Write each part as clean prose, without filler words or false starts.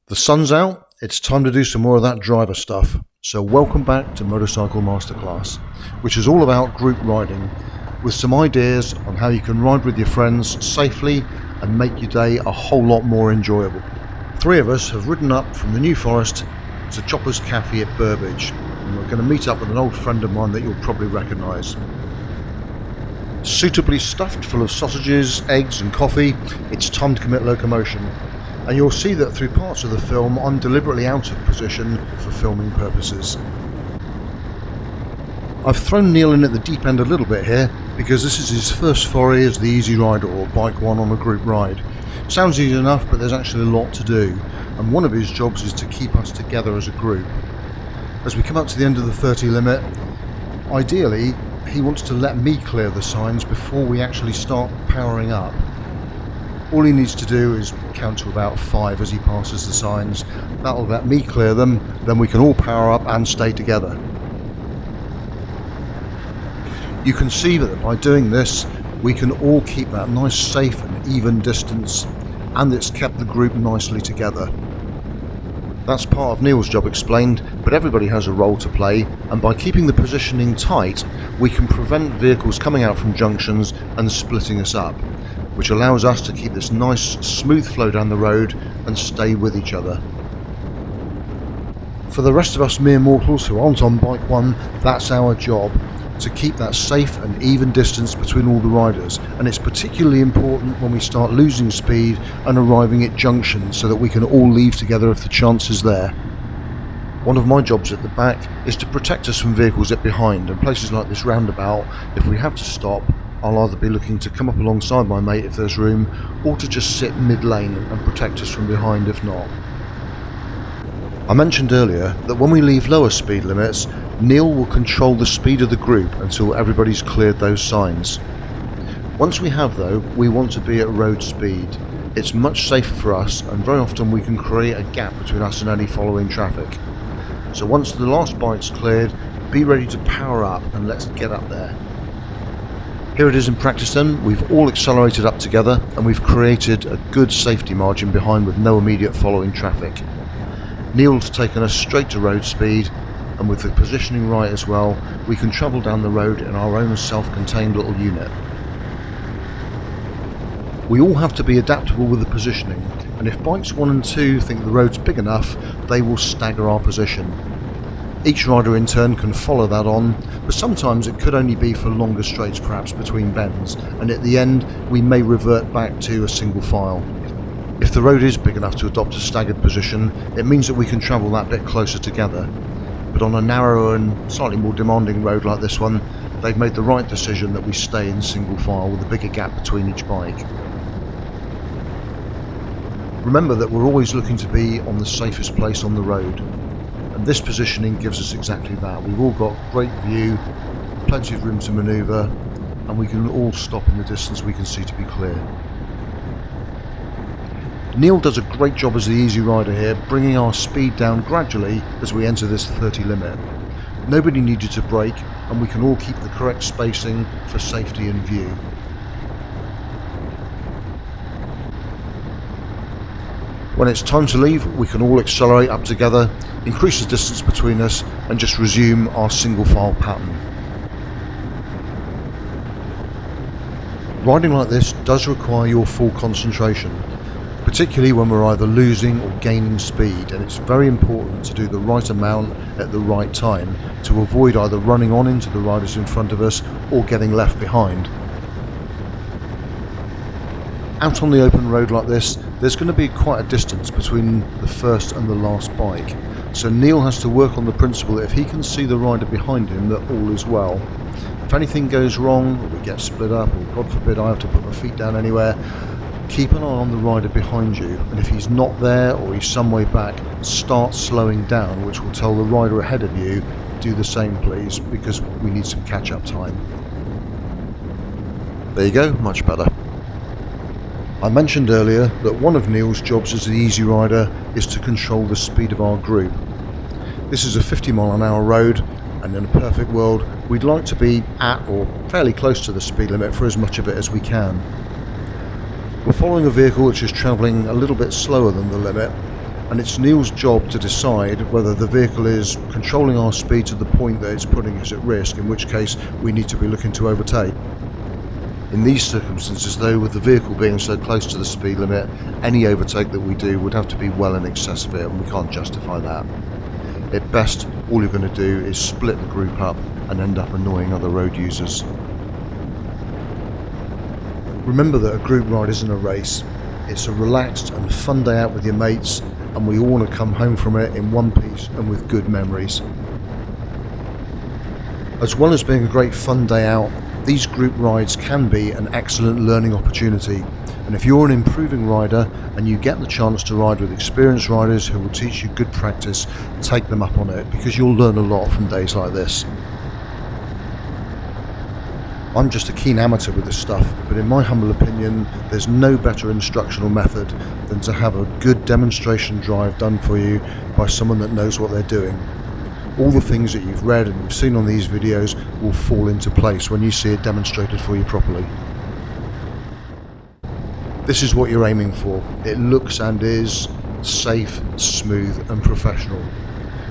The sun's out, it's time to do some more of that driver stuff. So welcome back to Motorcycle Masterclass, which is all about group riding, with some ideas on how you can ride with your friends safely and make your day a whole lot more enjoyable. Three of us have ridden up from the New Forest to Chopper's Cafe at Burbage, and we're going to meet up with an old friend of mine that you'll probably recognise. Suitably stuffed full of sausages, eggs and coffee, it's time to commit locomotion. And you'll see that through parts of the film I'm deliberately out of position for filming purposes. I've thrown Neil in at the deep end a little bit here because this is his first foray as the easy rider or bike one on a group ride. Sounds easy enough, but there's actually a lot to do, and one of his jobs is to keep us together as a group. As we come up to the end of the 30 limit, ideally he wants to let me clear the signs before we actually start powering up. All he needs to do is count to about 5 as he passes the signs. That'll let me clear them, then we can all power up and stay together. You can see that by doing this, we can all keep that nice, safe and even distance, and it's kept the group nicely together. That's part of Neil's job explained, but everybody has a role to play, and by keeping the positioning tight, we can prevent vehicles coming out from junctions and splitting us up, which allows us to keep this nice smooth flow down the road and stay with each other. For the rest of us mere mortals who aren't on bike one, that's our job, to keep that safe and even distance between all the riders, and it's particularly important when we start losing speed and arriving at junctions so that we can all leave together if the chance is there. One of my jobs at the back is to protect us from vehicles at behind, and places like this roundabout, if we have to stop, I'll either be looking to come up alongside my mate if there's room, or to just sit mid-lane and protect us from behind if not. I mentioned earlier that when we leave lower speed limits, Neil will control the speed of the group until everybody's cleared those signs. Once we have though, we want to be at road speed. It's much safer for us, and very often we can create a gap between us and any following traffic. So once the last bike's cleared, be ready to power up and let's get up there. Here it is in practice then. We've all accelerated up together and we've created a good safety margin behind with no immediate following traffic. Neil's taken us straight to road speed, and with the positioning right as well, we can travel down the road in our own self-contained little unit. We all have to be adaptable with the positioning, and if bikes 1 and 2 think the road's big enough, they will stagger our position. Each rider in turn can follow that on, but sometimes it could only be for longer straights, perhaps between bends, and at the end we may revert back to a single file. If the road is big enough to adopt a staggered position, it means that we can travel that bit closer together. But on a narrower and slightly more demanding road like this one, they've made the right decision that we stay in single file with a bigger gap between each bike. Remember that we're always looking to be on the safest place on the road. And this positioning gives us exactly that. We've all got great view, plenty of room to manoeuvre, and we can all stop in the distance we can see to be clear. Neil does a great job as the easy rider here, bringing our speed down gradually as we enter this 30 limit. Nobody needed to brake, and we can all keep the correct spacing for safety and view. When it's time to leave, we can all accelerate up together, increase the distance between us, and just resume our single file pattern. Riding like this does require your full concentration, particularly when we're either losing or gaining speed, and it's very important to do the right amount at the right time to avoid either running on into the riders in front of us or getting left behind. Out on the open road like this, there's going to be quite a distance between the first and the last bike, so Neil has to work on the principle that if he can see the rider behind him, that all is well. If anything goes wrong, or we get split up, or God forbid I have to put my feet down anywhere, keep an eye on the rider behind you, and if he's not there or he's some way back, start slowing down, which will tell the rider ahead of you, do the same please, because we need some catch-up time. There you go, much better. I mentioned earlier that one of Neil's jobs as the easy rider is to control the speed of our group. This is a 50-mile-an-hour road, and in a perfect world we'd like to be at or fairly close to the speed limit for as much of it as we can. We're following a vehicle which is travelling a little bit slower than the limit, and it's Neil's job to decide whether the vehicle is controlling our speed to the point that it's putting us at risk, in which case we need to be looking to overtake. In these circumstances though, with the vehicle being so close to the speed limit, any overtake that we do would have to be well in excess of it, and we can't justify that. At best, all you're going to do is split the group up and end up annoying other road users. Remember that a group ride isn't a race. It's a relaxed and fun day out with your mates, and we all want to come home from it in one piece and with good memories. As well as being a great fun day out, these group rides can be an excellent learning opportunity, and if you're an improving rider and you get the chance to ride with experienced riders who will teach you good practice, take them up on it, because you'll learn a lot from days like this. I'm just a keen amateur with this stuff, but in my humble opinion, there's no better instructional method than to have a good demonstration drive done for you by someone that knows what they're doing. All the things that you've read and you've seen on these videos will fall into place when you see it demonstrated for you properly. This is what you're aiming for. It looks and is safe, smooth and professional.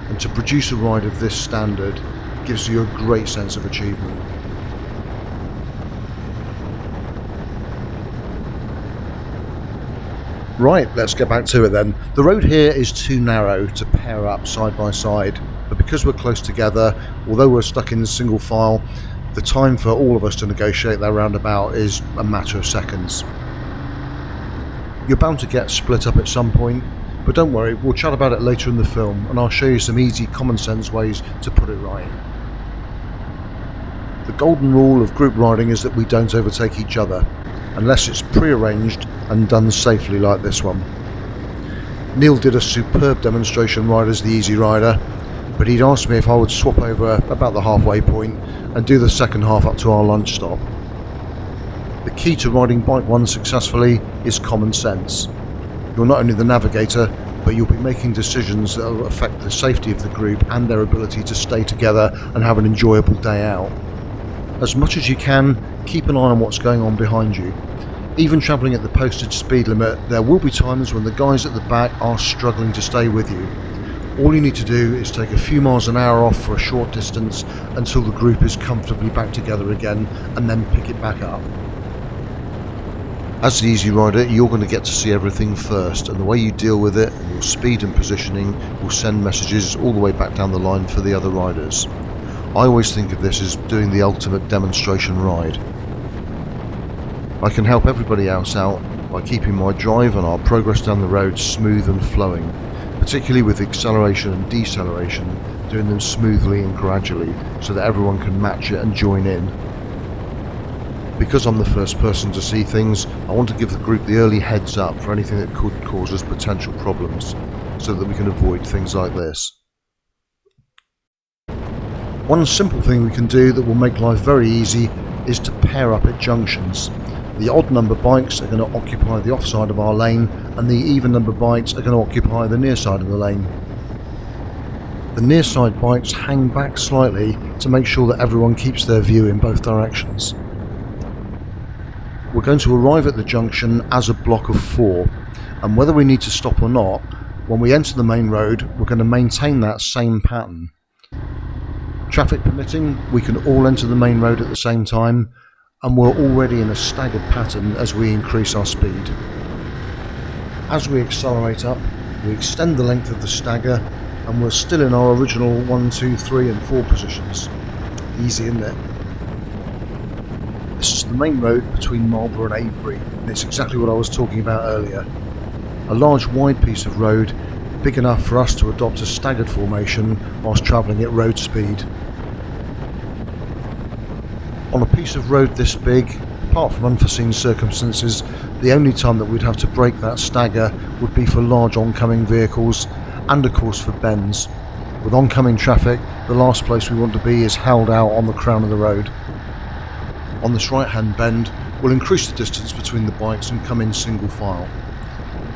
And to produce a ride of this standard gives you a great sense of achievement. Right, let's get back to it then. The road here is too narrow to pair up side by side, but because we're close together, although we're stuck in single file, the time for all of us to negotiate that roundabout is a matter of seconds. You're bound to get split up at some point, but don't worry, we'll chat about it later in the film and I'll show you some easy common sense ways to put it right. The golden rule of group riding is that we don't overtake each other, unless it's pre-arranged and done safely like this one. Neil did a superb demonstration ride as the Easy Rider, but he'd asked me if I would swap over about the halfway point and do the second half up to our lunch stop. The key to riding Bike 1 successfully is common sense. You're not only the navigator, but you'll be making decisions that will affect the safety of the group and their ability to stay together and have an enjoyable day out. As much as you can, keep an eye on what's going on behind you. Even travelling at the posted speed limit, there will be times when the guys at the back are struggling to stay with you. All you need to do is take a few miles an hour off for a short distance until the group is comfortably back together again, and then pick it back up. As the Easy Rider, you're going to get to see everything first, and the way you deal with it and your speed and positioning will send messages all the way back down the line for the other riders. I always think of this as doing the ultimate demonstration ride. I can help everybody else out by keeping my drive and our progress down the road smooth and flowing, particularly with acceleration and deceleration, doing them smoothly and gradually so that everyone can match it and join in. Because I'm the first person to see things, I want to give the group the early heads up for anything that could cause us potential problems, so that we can avoid things like this. One simple thing we can do that will make life very easy is to pair up at junctions. The odd number bikes are going to occupy the offside of our lane, and the even number bikes are going to occupy the near side of the lane. The near side bikes hang back slightly to make sure that everyone keeps their view in both directions. We're going to arrive at the junction as a block of 4, and whether we need to stop or not, when we enter the main road, we're going to maintain that same pattern. Traffic permitting, we can all enter the main road at the same time, and we're already in a staggered pattern as we increase our speed. As we accelerate up, we extend the length of the stagger, and we're still in our original 1, 2, 3 and 4 positions. Easy, isn't it? This is the main road between Marlborough and Avebury, and it's exactly what I was talking about earlier. A large wide piece of road, big enough for us to adopt a staggered formation whilst travelling at road speed. On a piece of road this big, apart from unforeseen circumstances, the only time that we'd have to break that stagger would be for large oncoming vehicles and of course for bends. With oncoming traffic, the last place we want to be is held out on the crown of the road. On this right hand bend, we'll increase the distance between the bikes and come in single file.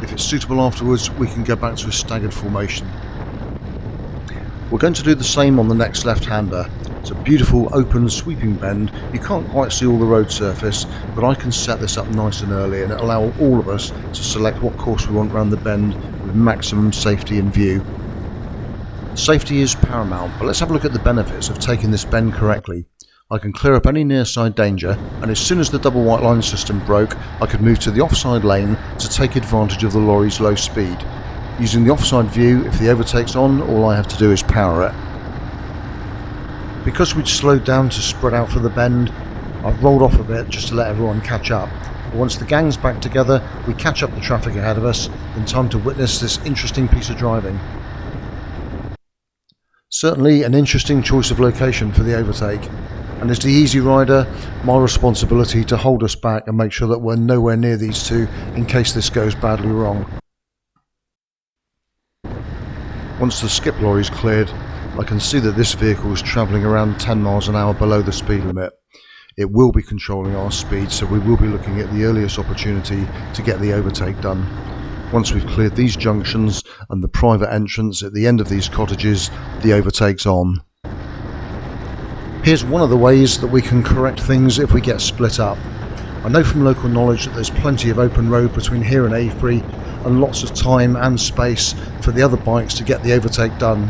If it's suitable afterwards, we can go back to a staggered formation. We're going to do the same on the next left-hander. It's a beautiful open sweeping bend. You can't quite see all the road surface, but I can set this up nice and early and allow all of us to select what course we want around the bend with with maximum safety in view. Safety is paramount, but let's have a look at the benefits of taking this bend correctly. I can clear up any near side danger, and as soon as the double white line system broke, I could move to the offside lane to take advantage of the lorry's low speed. Using the offside view, if the overtake's on, all I have to do is power it. Because we'd slowed down to spread out for the bend, I've rolled off a bit just to let everyone catch up. But once the gang's back together, we catch up the traffic ahead of us in time to witness this interesting piece of driving. Certainly an interesting choice of location for the overtake, and as the easy rider, my responsibility to hold us back and make sure that we're nowhere near these two in case this goes badly wrong. Once the skip lorry's cleared, I can see that this vehicle is travelling around 10 miles an hour below the speed limit. It will be controlling our speed, so we will be looking at the earliest opportunity to get the overtake done. Once we've cleared these junctions and the private entrance at the end of these cottages, the overtake's on. Here's one of the ways that we can correct things if we get split up. I know from local knowledge that there's plenty of open road between here and Avebury and lots of time and space for the other bikes to get the overtake done.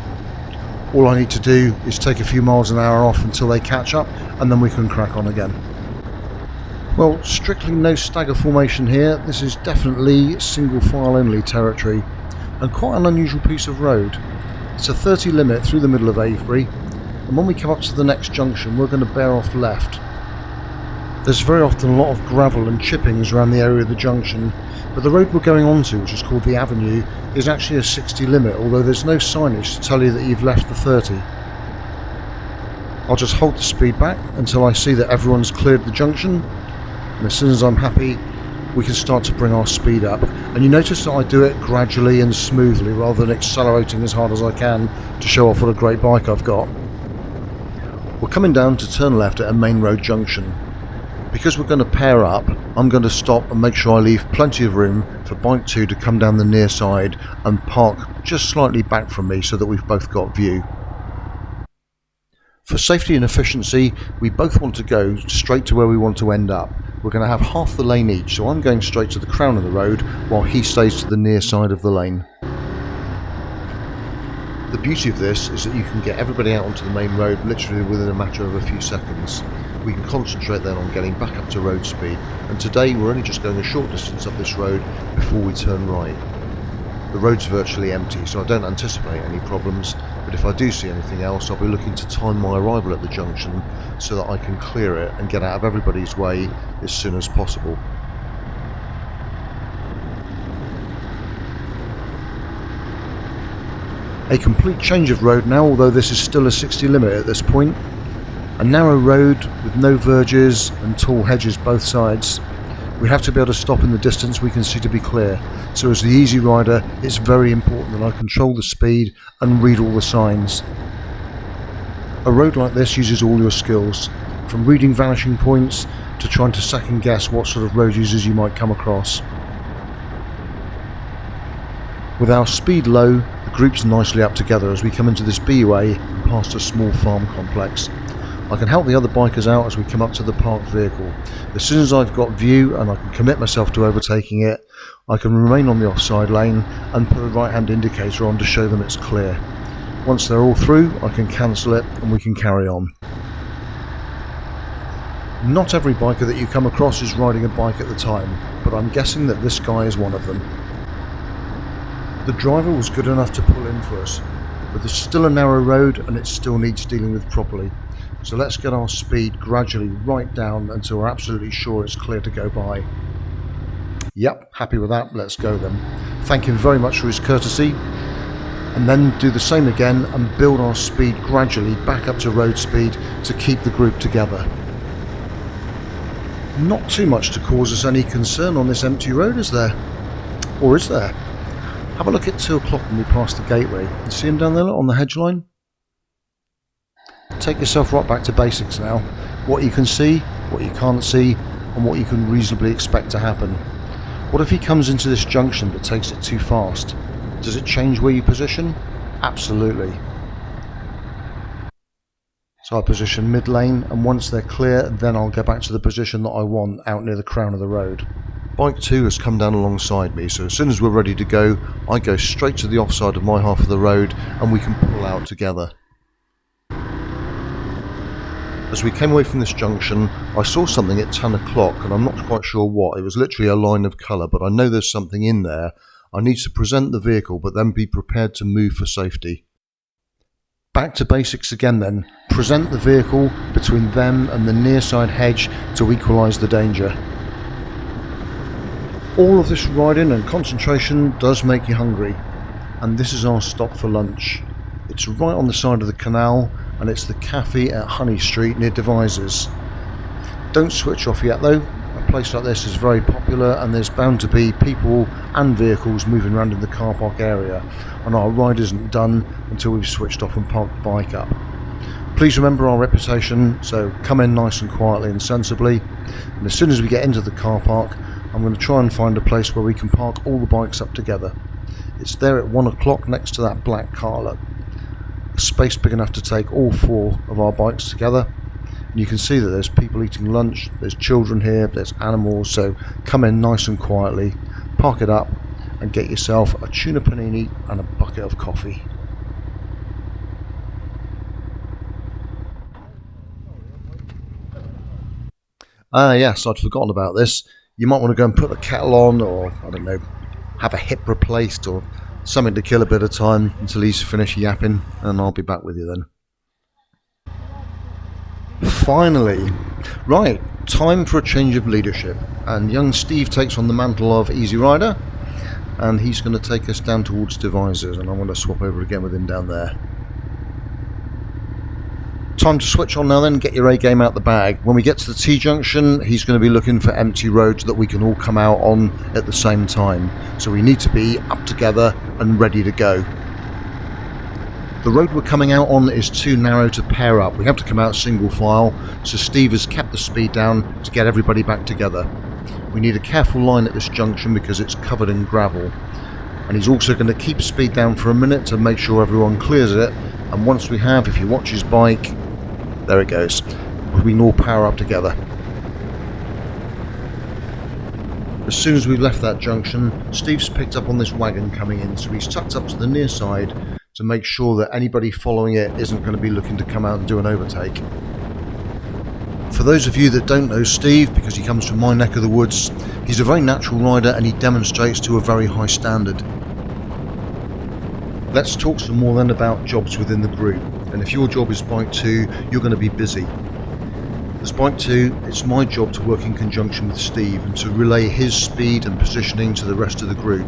All I need to do is take a few miles an hour off until they catch up, and then we can crack on again. Well, strictly no stagger formation here. This is definitely single file only territory, and quite an unusual piece of road. It's a 30 limit through the middle of Avebury, and when we come up to the next junction we're going to bear off left. There's very often a lot of gravel and chippings around the area of the junction, but the road we're going onto, which is called the Avenue, is actually a 60 limit, although there's no signage to tell you that you've left the 30. I'll just hold the speed back until I see that everyone's cleared the junction, and as soon as I'm happy we can start to bring our speed up. And you notice that I do it gradually and smoothly rather than accelerating as hard as I can to show off what a great bike I've got. We're coming down to turn left at a main road junction. Because we're going to pair up, I'm going to stop and make sure I leave plenty of room for bike 2 to come down the near side and park just slightly back from me so that we've both got view. For safety and efficiency, we both want to go straight to where we want to end up. We're going to have half the lane each, so I'm going straight to the crown of the road while he stays to the near side of the lane. The beauty of this is that you can get everybody out onto the main road literally within a matter of a few seconds. We can concentrate then on getting back up to road speed, and today we're only just going a short distance up this road before we turn right. The road's virtually empty, so I don't anticipate any problems, but if I do see anything else I'll be looking to time my arrival at the junction so that I can clear it and get out of everybody's way as soon as possible. A complete change of road now, although this is still a 60 limit at this point. A narrow road with no verges and tall hedges both sides. We have to be able to stop in the distance we can see to be clear, so as the easy rider it's very important that I control the speed and read all the signs. A road like this uses all your skills, from reading vanishing points to trying to second guess what sort of road users you might come across. With our speed low, the group's nicely up together as we come into this BUA and past a small farm complex. I can help the other bikers out as we come up to the parked vehicle. As soon as I've got view and I can commit myself to overtaking it, I can remain on the offside lane and put a right hand indicator on to show them it's clear. Once they're all through, I can cancel it and we can carry on. Not every biker that you come across is riding a bike at the time, but I'm guessing that this guy is one of them. The driver was good enough to pull in for us, but there's still a narrow road and it still needs dealing with properly. So let's get our speed gradually right down until we're absolutely sure it's clear to go by. Yep, happy with that, let's go then. Thank him very much for his courtesy, and then do the same again and build our speed gradually back up to road speed to keep the group together. Not too much to cause us any concern on this empty road, is there? Or is there? Have a look at 2 o'clock when we pass the gateway. You see him down there on the hedge line? Take yourself right back to basics now. What you can see, what you can't see, and what you can reasonably expect to happen. What if he comes into this junction but takes it too fast? Does it change where you position? Absolutely. So I position mid lane, and once they're clear then I'll go back to the position that I want out near the crown of the road. Bike 2 has come down alongside me, so as soon as we're ready to go, I go straight to the offside of my half of the road and we can pull out together. As we came away from this junction, I saw something at 10 o'clock and I'm not quite sure what. It was literally a line of colour, but I know there's something in there. I need to present the vehicle but then be prepared to move for safety. Back to basics again then. Present the vehicle between them and the near side hedge to equalise the danger. All of this riding and concentration does make you hungry, and this is our stop for lunch. It's right on the side of the canal and it's the cafe at Honey Street near Devizes. Don't switch off yet though. A place like this is very popular and there's bound to be people and vehicles moving around in the car park area, and our ride isn't done until we've switched off and parked the bike up. Please remember our reputation, so come in nice and quietly and sensibly, and as soon as we get into the car park I'm going to try and find a place where we can park all the bikes up together. It's there at 1 o'clock next to that black car look. A space big enough to take all 4 of our bikes together. And you can see that there's people eating lunch, there's children here, there's animals, so come in nice and quietly, park it up and get yourself a tuna panini and a bucket of coffee. Yes, I'd forgotten about this. You might want to go and put the kettle on, or I don't know, have a hip replaced or something to kill a bit of time until he's finished yapping, and I'll be back with you then. Finally! Right, time for a change of leadership, and young Steve takes on the mantle of Easy Rider, and he's going to take us down towards Devizes, and I want to swap over again with him down there. Time to switch on now then, get your A game out the bag. When we get to the T-junction, he's going to be looking for empty roads that we can all come out on at the same time. So we need to be up together and ready to go. The road we're coming out on is too narrow to pair up. We have to come out single file, so Steve has kept the speed down to get everybody back together. We need a careful line at this junction because it's covered in gravel. And he's also going to keep speed down for a minute to make sure everyone clears it. And once we have, if you watch his bike, there it goes. We can all power up together. As soon as we've left that junction, Steve's picked up on this wagon coming in, so he's tucked up to the near side to make sure that anybody following it isn't going to be looking to come out and do an overtake. For those of you that don't know Steve, because he comes from my neck of the woods, he's a very natural rider and he demonstrates to a very high standard. Let's talk some more then about jobs within the group, and if your job is Bike 2, you're going to be busy. As Bike 2, it's my job to work in conjunction with Steve and to relay his speed and positioning to the rest of the group.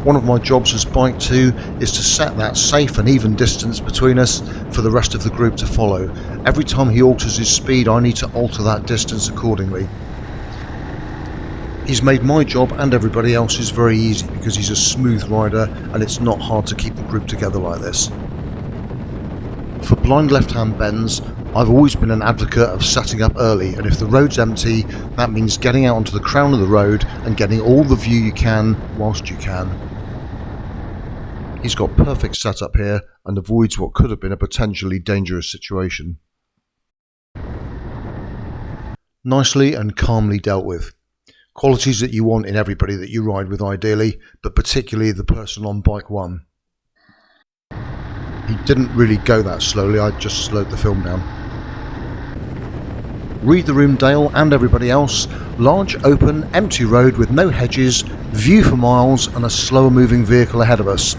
One of my jobs as Bike 2 is to set that safe and even distance between us for the rest of the group to follow. Every time he alters his speed, I need to alter that distance accordingly. He's made my job and everybody else's very easy because he's a smooth rider and it's not hard to keep the group together like this. For blind left-hand bends, I've always been an advocate of setting up early, and if the road's empty, that means getting out onto the crown of the road and getting all the view you can whilst you can. He's got perfect setup here and avoids what could have been a potentially dangerous situation. Nicely and calmly dealt with. Qualities that you want in everybody that you ride with ideally, but particularly the person on Bike 1. He didn't really go that slowly, I just slowed the film down. Read the room, Dale, and everybody else. Large, open, empty road with no hedges, view for miles, and a slower moving vehicle ahead of us.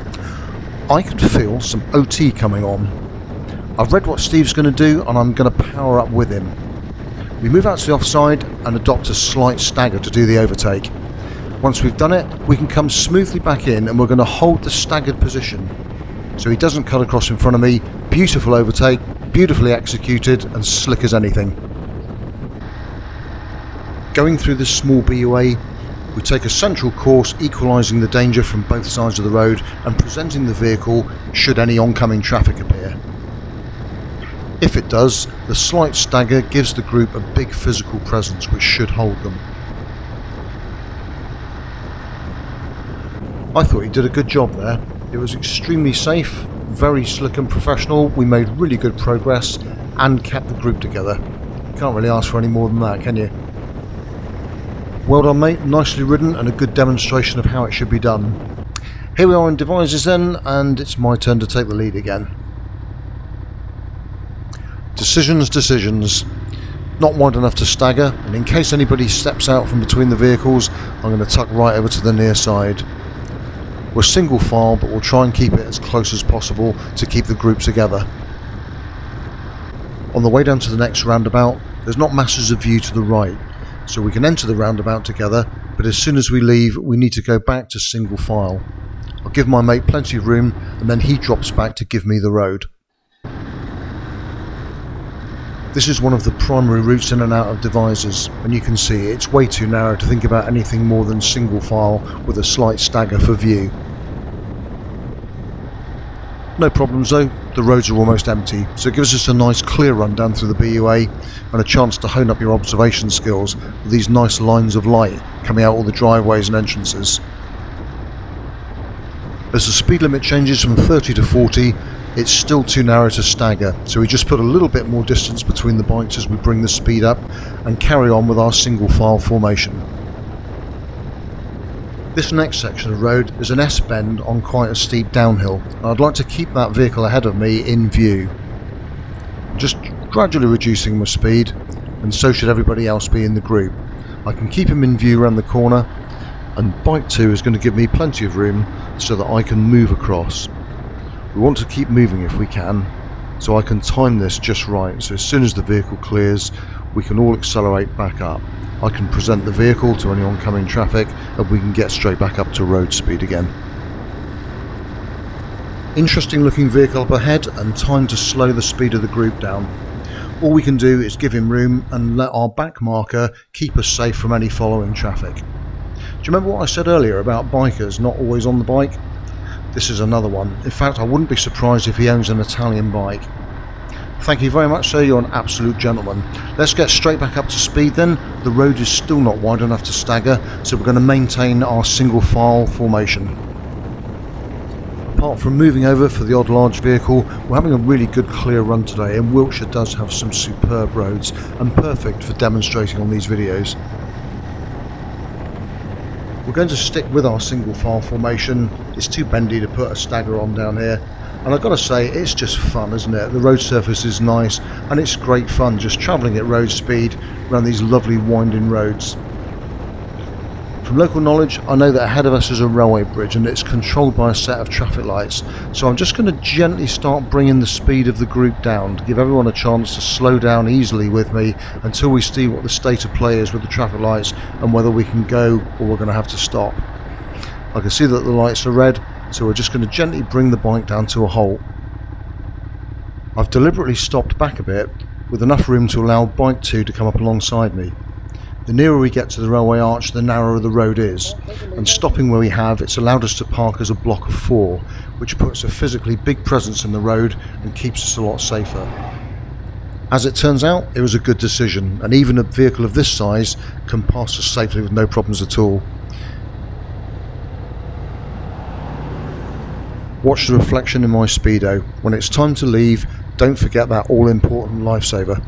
I can feel some OT coming on. I've read what Steve's going to do, and I'm going to power up with him. We move out to the offside and adopt a slight stagger to do the overtake. Once we've done it, we can come smoothly back in and we're going to hold the staggered position. So he doesn't cut across in front of me. Beautiful overtake, beautifully executed and slick as anything. Going through this small BUA, we take a central course equalising the danger from both sides of the road and presenting the vehicle should any oncoming traffic appear. If it does, the slight stagger gives the group a big physical presence which should hold them. I thought he did a good job there. It was extremely safe, very slick and professional. We made really good progress and kept the group together. Can't really ask for any more than that, can you? Well done, mate, nicely ridden and a good demonstration of how it should be done. Here we are in devices then, and it's my turn to take the lead again. Decisions. Not wide enough to stagger, and in case anybody steps out from between the vehicles, I'm going to tuck right over to the near side. We're single file, but we'll try and keep it as close as possible to keep the group together. On the way down to the next roundabout, there's not masses of view to the right, so we can enter the roundabout together, but as soon as we leave, we need to go back to single file. I'll give my mate plenty of room, and then he drops back to give me the road. This is one of the primary routes in and out of devices, and you can see it's way too narrow to think about anything more than single file with a slight stagger for view. No problems though, the roads are almost empty, so it gives us a nice clear run down through the BUA and a chance to hone up your observation skills with these nice lines of light coming out all the driveways and entrances. As the speed limit changes from 30 to 40, it's still too narrow to stagger, so we just put a little bit more distance between the bikes as we bring the speed up and carry on with our single file formation. This next section of road is an S-bend on quite a steep downhill, and I'd like to keep that vehicle ahead of me in view. I'm just gradually reducing my speed, and so should everybody else be in the group. I can keep him in view around the corner, and bike 2 is going to give me plenty of room so that I can move across. We want to keep moving if we can, so I can time this just right, so as soon as the vehicle clears we can all accelerate back up. I can present the vehicle to any oncoming traffic and we can get straight back up to road speed again. Interesting looking vehicle up ahead, and time to slow the speed of the group down. All we can do is give him room and let our back marker keep us safe from any following traffic. Do you remember what I said earlier about bikers not always on the bike? This is another one. In fact, I wouldn't be surprised if he owns an Italian bike. Thank you very much, sir, you're an absolute gentleman. Let's get straight back up to speed then. The road is still not wide enough to stagger, so we're going to maintain our single file formation. Apart from moving over for the odd large vehicle, we're having a really good clear run today, and Wiltshire does have some superb roads and perfect for demonstrating on these videos. We're going to stick with our single file formation. It's too bendy to put a stagger on down here, and I've got to say it's just fun, isn't it? The road surface is nice and it's great fun just travelling at road speed around these lovely winding roads. From local knowledge, I know that ahead of us is a railway bridge and it's controlled by a set of traffic lights, so I'm just going to gently start bringing the speed of the group down to give everyone a chance to slow down easily with me until we see what the state of play is with the traffic lights and whether we can go or we're going to have to stop. I can see that the lights are red, so we're just going to gently bring the bike down to a halt. I've deliberately stopped back a bit with enough room to allow bike 2 to come up alongside me. The nearer we get to the railway arch, the narrower the road is, and stopping where we have, it's allowed us to park as a block of 4, which puts a physically big presence in the road and keeps us a lot safer. As it turns out, it was a good decision, and even a vehicle of this size can pass us safely with no problems at all. Watch the reflection in my Speedo. When it's time to leave, don't forget that all-important lifesaver.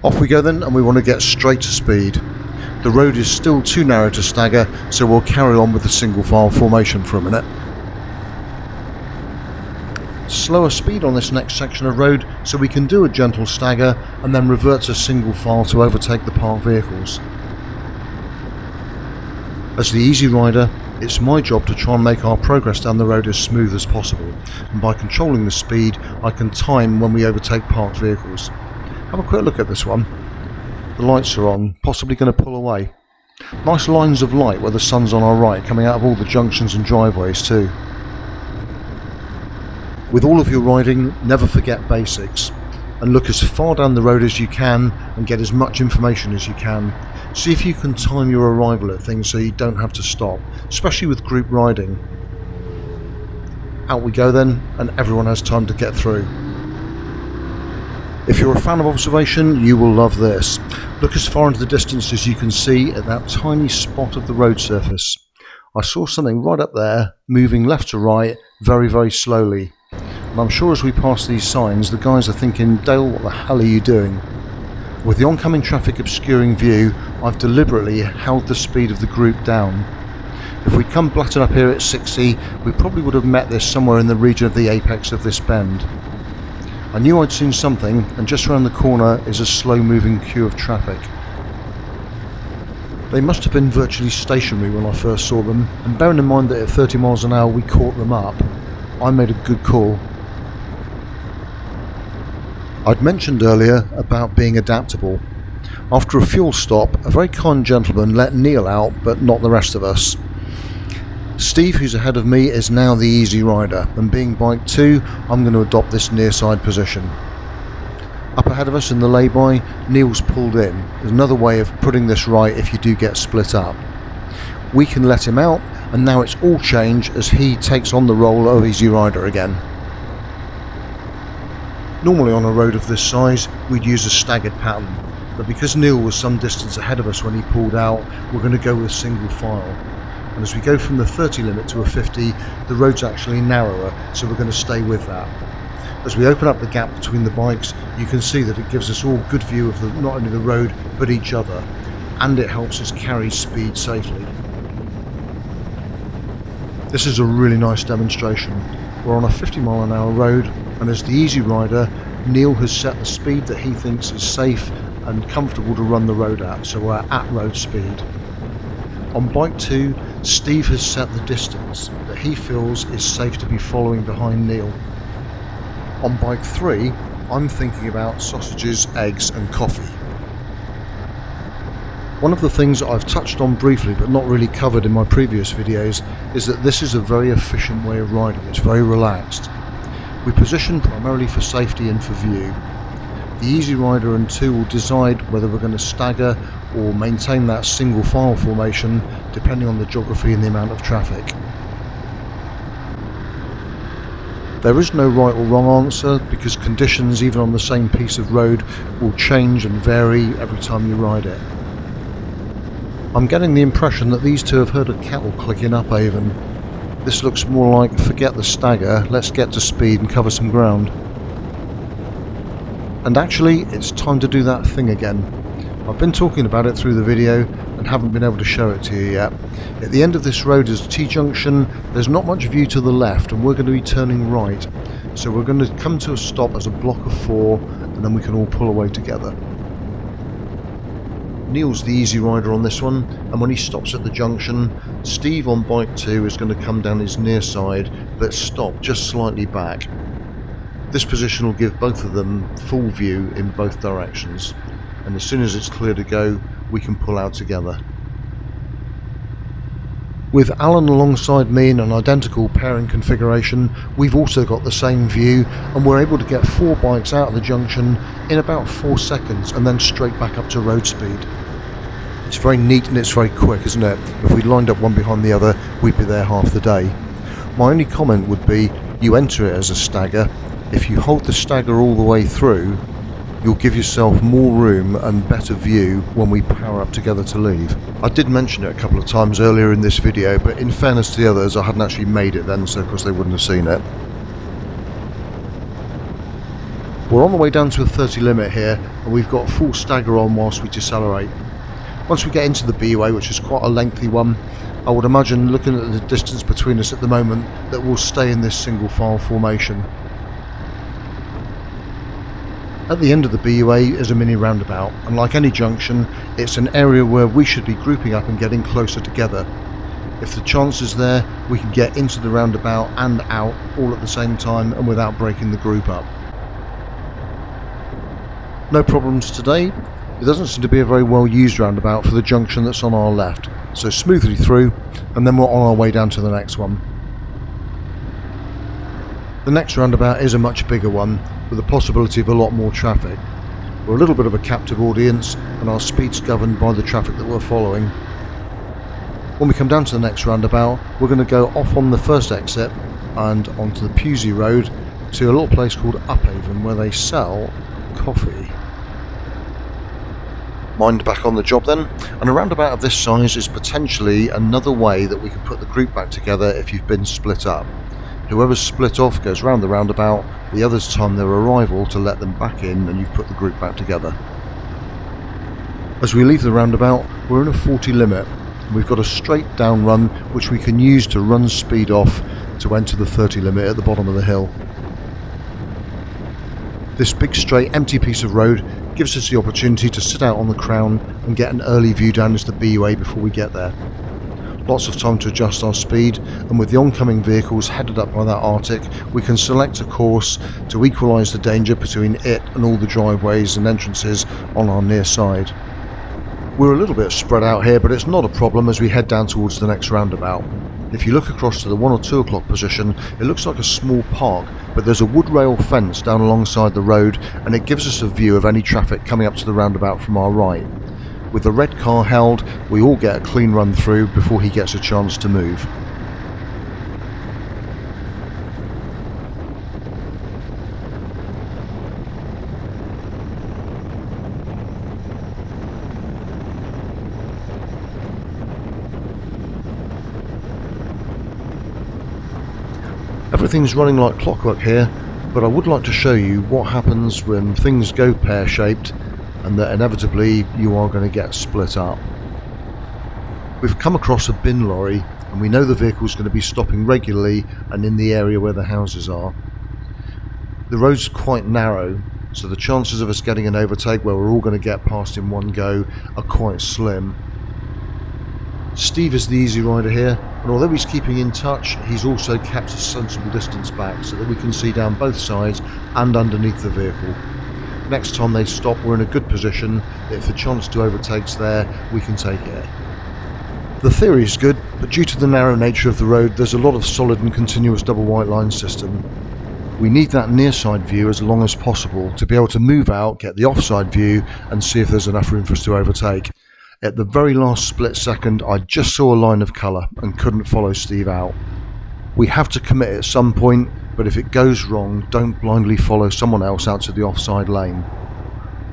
Off we go then, and we want to get straight to speed. The road is still too narrow to stagger, so we'll carry on with the single file formation for a minute. Slower speed on this next section of road so we can do a gentle stagger and then revert to single file to overtake the parked vehicles. As the easy rider, it's my job to try and make our progress down the road as smooth as possible, and by controlling the speed I can time when we overtake parked vehicles. Have a quick look at this one. The lights are on, possibly going to pull away. Nice lines of light where the sun's on our right, coming out of all the junctions and driveways too. With all of your riding, never forget basics, and look as far down the road as you can and get as much information as you can. See if you can time your arrival at things so you don't have to stop, especially with group riding. Out we go then, and everyone has time to get through. If you're a fan of observation, you will love this. Look as far into the distance as you can see at that tiny spot of the road surface. I saw something right up there, moving left to right, very, very slowly. And I'm sure as we pass these signs, the guys are thinking, Dale, what the hell are you doing? With the oncoming traffic obscuring view, I've deliberately held the speed of the group down. If we'd come blatting up here at 60, we probably would have met this somewhere in the region of the apex of this bend. I knew I'd seen something, and just around the corner is a slow-moving queue of traffic. They must have been virtually stationary when I first saw them, and bearing in mind that at 30 miles an hour we caught them up, I made a good call. I'd mentioned earlier about being adaptable. After a fuel stop, a very kind gentleman let Neil out, but not the rest of us. Steve, who's ahead of me, is now the easy rider, and being bike 2, I'm going to adopt this near side position. Up ahead of us in the lay-by, Neil's pulled in. There's another way of putting this right if you do get split up. We can let him out, and now it's all change as he takes on the role of easy rider again. Normally on a road of this size, we'd use a staggered pattern, but because Neil was some distance ahead of us when he pulled out, we're going to go with single file. And as we go from the 30 limit to a 50, the road's actually narrower, so we're going to stay with that. As we open up the gap between the bikes, you can see that it gives us all good view of not only the road, but each other, and it helps us carry speed safely. This is a really nice demonstration. We're on a 50 mile an hour road, and as the easy rider, Neil has set the speed that he thinks is safe and comfortable to run the road at, so we're at road speed. On bike 2, Steve has set the distance that he feels is safe to be following behind Neil. On bike 3, I'm thinking about sausages, eggs and coffee. One of the things that I've touched on briefly but not really covered in my previous videos is that this is a very efficient way of riding. It's very relaxed. We position primarily for safety and for view. The easy rider and 2 will decide whether we're going to stagger or maintain that single file formation depending on the geography and the amount of traffic. There is no right or wrong answer because conditions even on the same piece of road will change and vary every time you ride it. I'm getting the impression that these 2 have heard a kettle clicking up Avon. This looks more like forget the stagger, let's get to speed and cover some ground. And actually, it's time to do that thing again. I've been talking about it through the video and haven't been able to show it to you yet. At the end of this road is a T-junction, there's not much view to the left and we're going to be turning right. So we're going to come to a stop as a block of 4 and then we can all pull away together. Neil's the easy rider on this one, and when he stops at the junction, Steve on bike 2 is going to come down his near side but stop just slightly back. This position will give both of them full view in both directions, and as soon as it's clear to go, we can pull out together. With Alan alongside me in an identical pairing configuration, we've also got the same view and we're able to get 4 bikes out of the junction in about 4 seconds and then straight back up to road speed. It's very neat and it's very quick, isn't it? If we lined up one behind the other, we'd be there half the day. My only comment would be, you enter it as a stagger. If you hold the stagger all the way through, you'll give yourself more room and better view when we power up together to leave. I did mention it a couple of times earlier in this video, but in fairness to the others, I hadn't actually made it then, so of course they wouldn't have seen it. We're on the way down to a 30 limit here, and we've got a full stagger on whilst we decelerate. Once we get into the BUA, which is quite a lengthy one, I would imagine, looking at the distance between us at the moment, that we'll stay in this single file formation. At the end of the BUA is a mini roundabout, and like any junction, it's an area where we should be grouping up and getting closer together. If the chance is there, we can get into the roundabout and out all at the same time and without breaking the group up. No problems today. It doesn't seem to be a very well used roundabout for the junction that's on our left, so smoothly through, and then we're on our way down to the next one. The next roundabout is a much bigger one, with the possibility of a lot more traffic. We're a little bit of a captive audience, and our speed's governed by the traffic that we're following. When we come down to the next roundabout, we're going to go off on the first exit and onto the Pusey Road to a little place called Uphaven where they sell coffee. Mind back on the job then, and a roundabout of this size is potentially another way that we can put the group back together if you've been split up. Whoever's split off goes round the roundabout, the others time their arrival to let them back in, and you've put the group back together. As we leave the roundabout, we're in a 40 limit. We've got a straight down run which we can use to run speed off to enter the 30 limit at the bottom of the hill. This big straight empty piece of road gives us the opportunity to sit out on the crown and get an early view down into the BUA before we get there. Lots of time to adjust our speed, and with the oncoming vehicles headed up by that Arctic, we can select a course to equalise the danger between it and all the driveways and entrances on our near side. We're a little bit spread out here, but it's not a problem as we head down towards the next roundabout. If you look across to the 1 or 2 o'clock position, it looks like a small park, but there's a wood rail fence down alongside the road, and it gives us a view of any traffic coming up to the roundabout from our right. With the red car held, we all get a clean run through before he gets a chance to move. Everything's running like clockwork here, but I would like to show you what happens when things go pear-shaped and that inevitably you are going to get split up. We've come across a bin lorry and we know the vehicle's going to be stopping regularly and in the area where the houses are. The road's quite narrow, so the chances of us getting an overtake where we're all going to get past in one go are quite slim. Steve is the easy rider here, and although he's keeping in touch, he's also kept a sensible distance back so that we can see down both sides and underneath the vehicle. Next time they stop, we're in a good position that if the chance to overtake's there, we can take it. The theory is good, but due to the narrow nature of the road, there's a lot of solid and continuous double white line system. We need that near side view as long as possible to be able to move out, get the offside view, and see if there's enough room for us to overtake. At the very last split second, I just saw a line of colour and couldn't follow Steve out. We have to commit at some point, but if it goes wrong, don't blindly follow someone else out to the offside lane.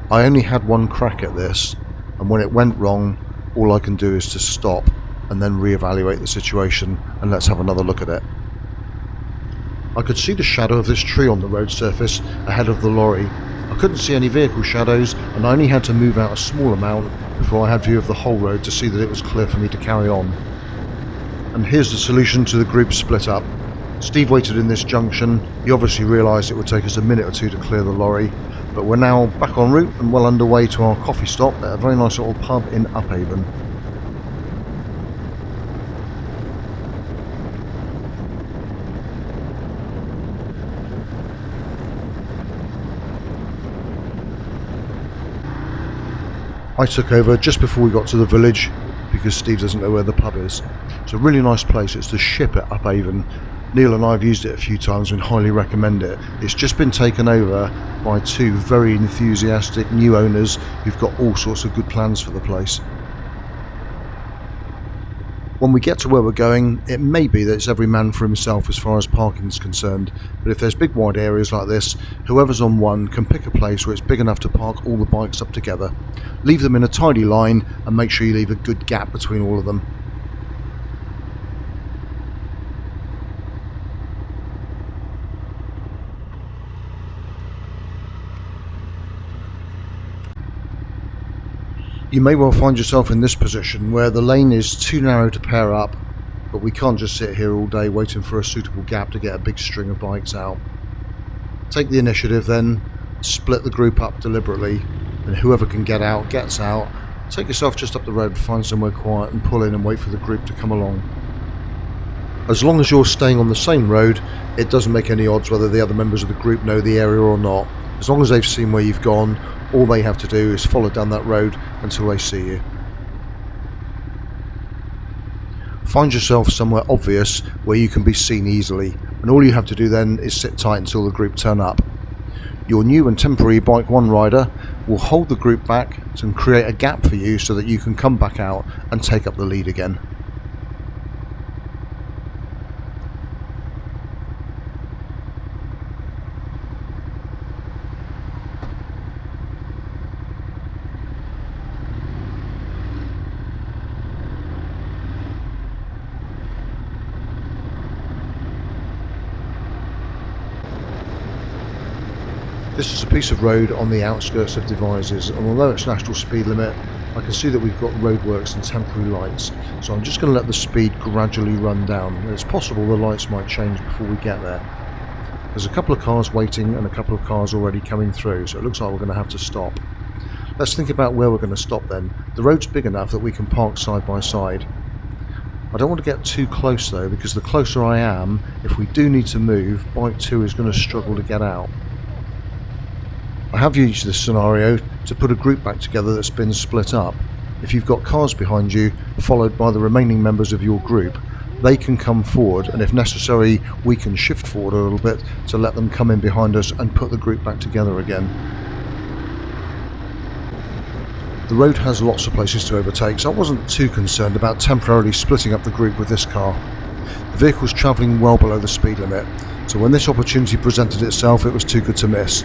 I only had one crack at this, and when it went wrong, all I can do is to stop and then reevaluate the situation, and let's have another look at it. I could see the shadow of this tree on the road surface ahead of the lorry. I couldn't see any vehicle shadows, and I only had to move out a small amount before I had view of the whole road to see that it was clear for me to carry on. And here's the solution to the group split up. Steve waited in this junction. He obviously realised it would take us a minute or two to clear the lorry, but we're now back en route and well underway to our coffee stop at a very nice little pub in Uphaven. I took over just before we got to the village because Steve doesn't know where the pub is. It's a really nice place. It's the Ship at Uphaven. Neil and I have used it a few times and highly recommend it. It's just been taken over by 2 very enthusiastic new owners who've got all sorts of good plans for the place. When we get to where we're going, it may be that it's every man for himself as far as parking is concerned, but if there's big wide areas like this, whoever's on one can pick a place where it's big enough to park all the bikes up together. Leave them in a tidy line and make sure you leave a good gap between all of them. You may well find yourself in this position where the lane is too narrow to pair up, but we can't just sit here all day waiting for a suitable gap to get a big string of bikes out. Take the initiative then, split the group up deliberately, and whoever can get out gets out. Take yourself just up the road, find somewhere quiet and pull in and wait for the group to come along. As long as you're staying on the same road, it doesn't make any odds whether the other members of the group know the area or not. As long as they've seen where you've gone, all they have to do is follow down that road until they see you. Find yourself somewhere obvious where you can be seen easily, and all you have to do then is sit tight until the group turn up. Your new and temporary Bike 1 rider will hold the group back and create a gap for you so that you can come back out and take up the lead again. This is a piece of road on the outskirts of Devizes, and although it's national speed limit, I can see that we've got roadworks and temporary lights, so I'm just going to let the speed gradually run down. It's possible the lights might change before we get there. There's a couple of cars waiting and a couple of cars already coming through, so it looks like we're going to have to stop. Let's think about where we're going to stop then. The road's big enough that we can park side by side. I don't want to get too close though, because the closer I am, if we do need to move, bike 2 is going to struggle to get out. I have used this scenario to put a group back together that's been split up. If you've got cars behind you, followed by the remaining members of your group, they can come forward, and if necessary we can shift forward a little bit to let them come in behind us and put the group back together again. The road has lots of places to overtake, so I wasn't too concerned about temporarily splitting up the group with this car. The vehicle's travelling well below the speed limit, so when this opportunity presented itself it was too good to miss.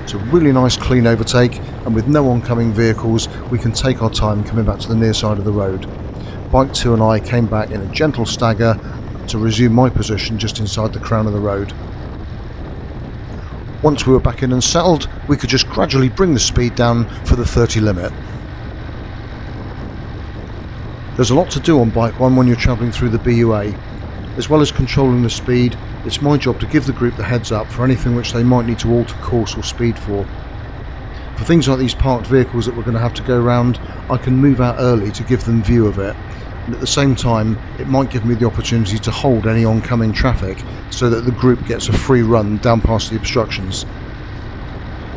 It's a really nice clean overtake, and with no oncoming vehicles we can take our time coming back to the near side of the road. Bike 2 and I came back in a gentle stagger to resume my position just inside the crown of the road. Once we were back in and settled, we could just gradually bring the speed down for the 30 limit. There's a lot to do on bike 1 when you're travelling through the BUA. As well as controlling the speed, it's my job to give the group the heads up for anything which they might need to alter course or speed for. For things like these parked vehicles that we're going to have to go round, I can move out early to give them view of it, and at the same time it might give me the opportunity to hold any oncoming traffic so that the group gets a free run down past the obstructions.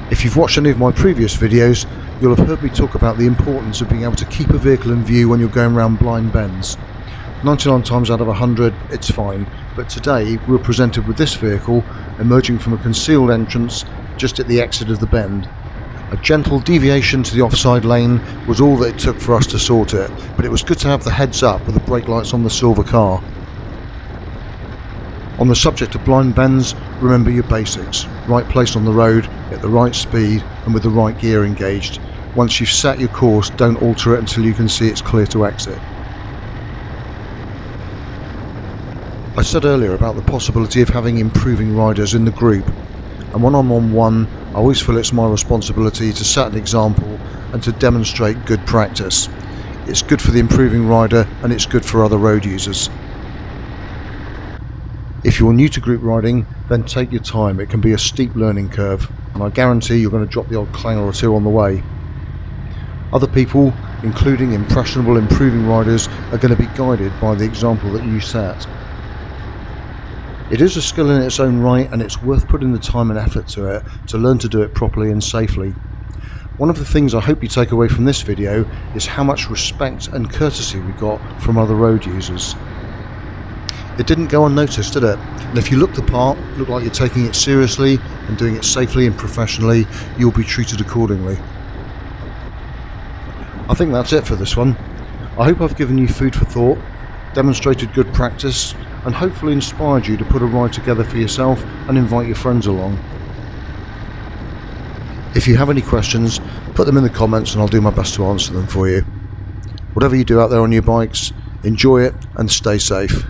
If you've watched any of my previous videos, you'll have heard me talk about the importance of being able to keep a vehicle in view when you're going around blind bends. 99 times out of 100 it's fine, but today we were presented with this vehicle emerging from a concealed entrance just at the exit of the bend. A gentle deviation to the offside lane was all that it took for us to sort it, but it was good to have the heads up with the brake lights on the silver car. On the subject of blind bends, remember your basics: right place on the road, at the right speed and with the right gear engaged. Once you've set your course, don't alter it until you can see it's clear to exit. I said earlier about the possibility of having improving riders in the group, and when I'm on one, I always feel it's my responsibility to set an example and to demonstrate good practice. It's good for the improving rider and it's good for other road users. If you're new to group riding, then take your time. It can be a steep learning curve, and I guarantee you're going to drop the odd clanger or two on the way. Other people, including impressionable improving riders, are going to be guided by the example that you set. It is a skill in its own right, and it's worth putting the time and effort to it to learn to do it properly and safely. One of the things I hope you take away from this video is how much respect and courtesy we got from other road users. It didn't go unnoticed, did it? And if you look the part, look like you're taking it seriously and doing it safely and professionally, you'll be treated accordingly. I think that's it for this one. I hope I've given you food for thought, demonstrated good practice, and hopefully inspired you to put a ride together for yourself and invite your friends along. If you have any questions, put them in the comments and I'll do my best to answer them for you. Whatever you do out there on your bikes, enjoy it and stay safe.